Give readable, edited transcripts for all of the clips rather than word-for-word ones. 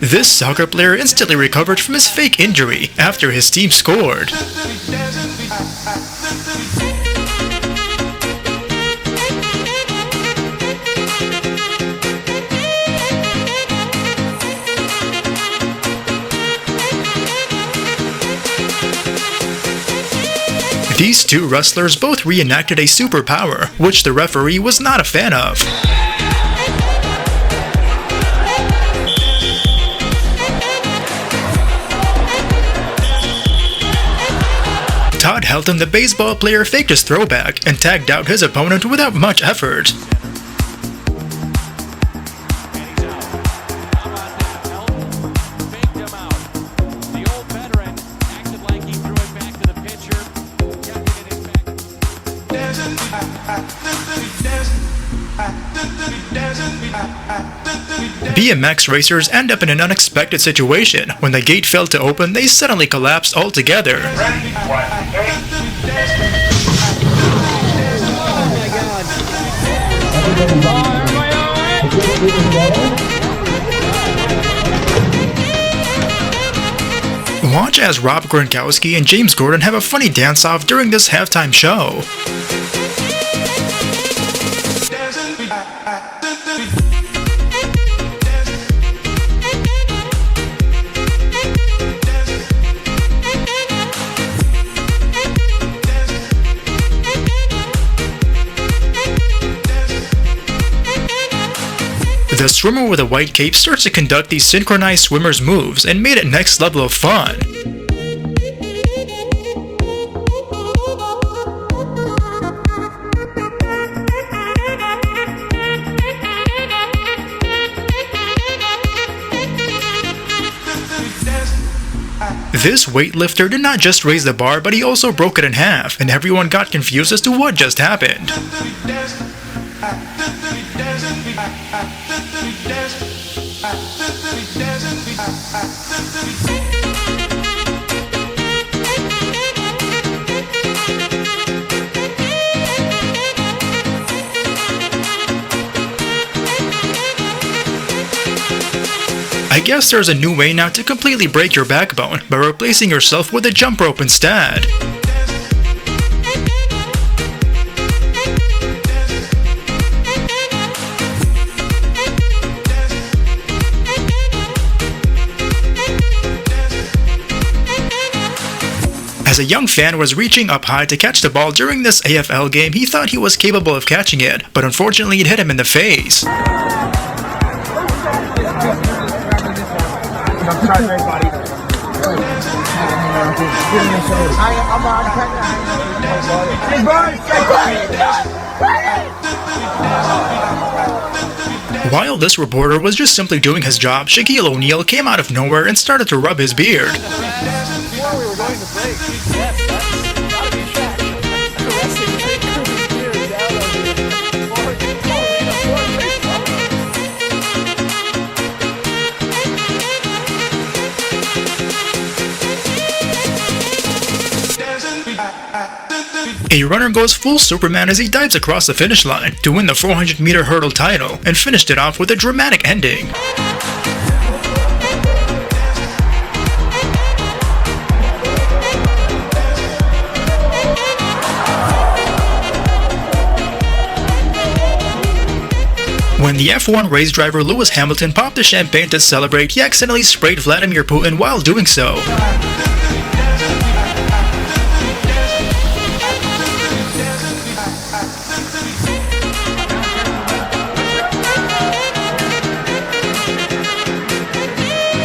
This soccer player instantly recovered from his fake injury after his team scored. These two wrestlers both reenacted a superpower, which the referee was not a fan of. Todd Helton, the baseball player, faked his throwback and tagged out his opponent without much effort. BMX racers end up in an unexpected situation. When the gate failed to open, they suddenly collapsed altogether. Watch as Rob Gronkowski and James Gordon have a funny dance-off during this halftime show. The swimmer with a white cape starts to conduct these synchronized swimmer's moves and made it next level of fun. This weightlifter did not just raise the bar, but he also broke it in half, and everyone got confused as to what just happened. I guess there's a new way now to completely break your backbone by replacing yourself with a jump rope instead. As a young fan was reaching up high to catch the ball during this AFL game, he thought he was capable of catching it, but unfortunately it hit him in the face. While this reporter was just simply doing his job, Shaquille O'Neal came out of nowhere and started to rub his beard. A runner goes full Superman as he dives across the finish line to win the 400-meter hurdle title and finished it off with a dramatic ending. When the F1 race driver Lewis Hamilton popped the champagne to celebrate, he accidentally sprayed Vladimir Putin while doing so.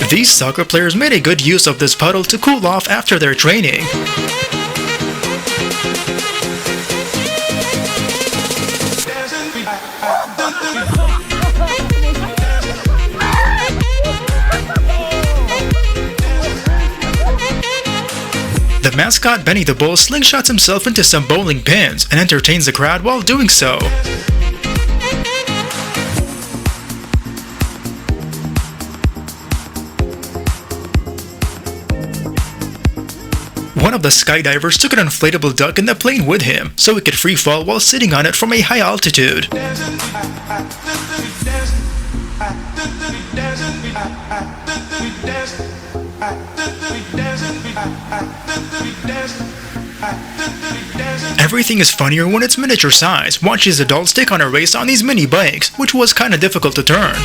These soccer players made a good use of this puddle to cool off after their training. The mascot Benny the Bull slingshots himself into some bowling pins and entertains the crowd while doing so. One of the skydivers took an inflatable duck in the plane with him, so he could free fall while sitting on it from a high altitude. Everything is funnier when it's miniature size. Watch these adults take on a race on these mini bikes, which was kinda difficult to turn.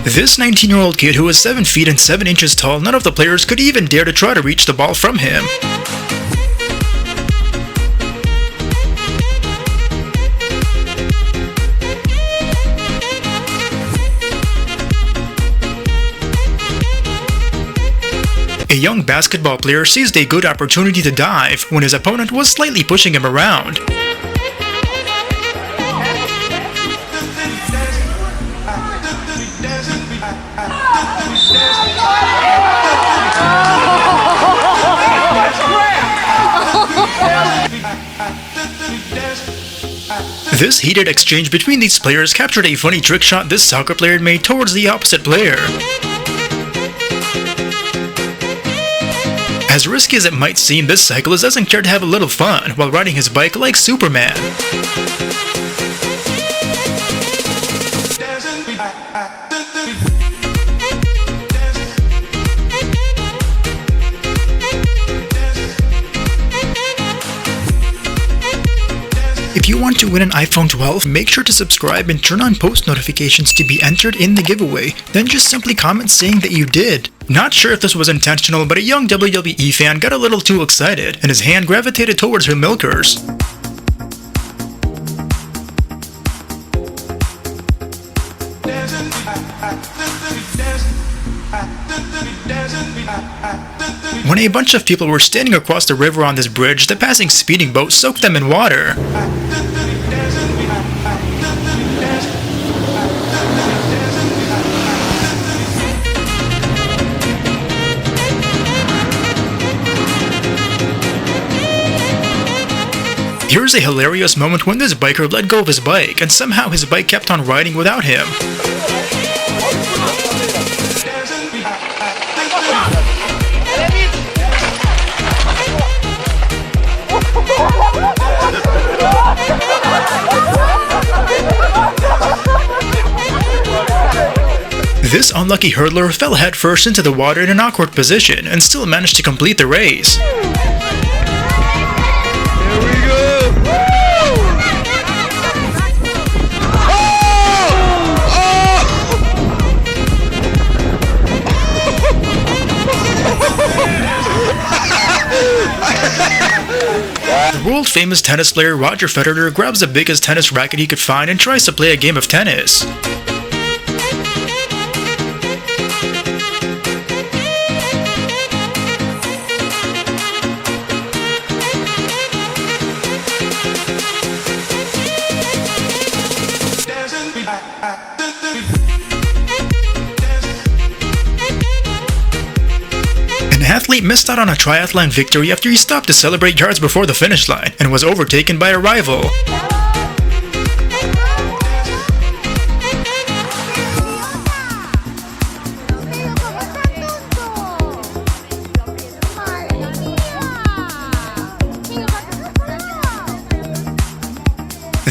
This 19-year-old kid who was 7 feet and 7 inches tall, none of the players could even dare to try to reach the ball from him. A young basketball player seized a good opportunity to dive when his opponent was slightly pushing him around. This heated exchange between these players captured a funny trick shot this soccer player made towards the opposite player. As risky as it might seem, this cyclist doesn't care to have a little fun while riding his bike like Superman. If you want to win an iPhone 12, make sure to subscribe and turn on post notifications to be entered in the giveaway. Then just simply comment saying that you did. Not sure if this was intentional, but a young WWE fan got a little too excited, and his hand gravitated towards her milkers. When a bunch of people were standing across the river on this bridge, the passing speeding boat soaked them in water. Here's a hilarious moment when this biker let go of his bike, and somehow his bike kept on riding without him. This unlucky hurdler fell headfirst into the water in an awkward position and still managed to complete the race. The world-famous tennis player Roger Federer grabs the biggest tennis racket he could find and tries to play a game of tennis. An athlete missed out on a triathlon victory after he stopped to celebrate yards before the finish line and was overtaken by a rival.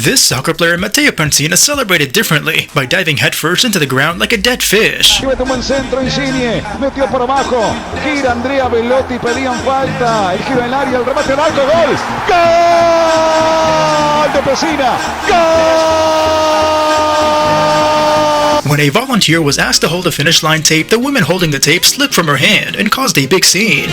This soccer player, Matteo Pancina, celebrated differently by diving headfirst into the ground like a dead fish. Mete un buen centro, Insigne, metió por abajo, gira Andrea Belotti, pedían falta, el giro en el área, el remate al arco, gol, gol de Pancina, gol! When a volunteer was asked to hold a finish line tape, the woman holding the tape slipped from her hand and caused a big scene.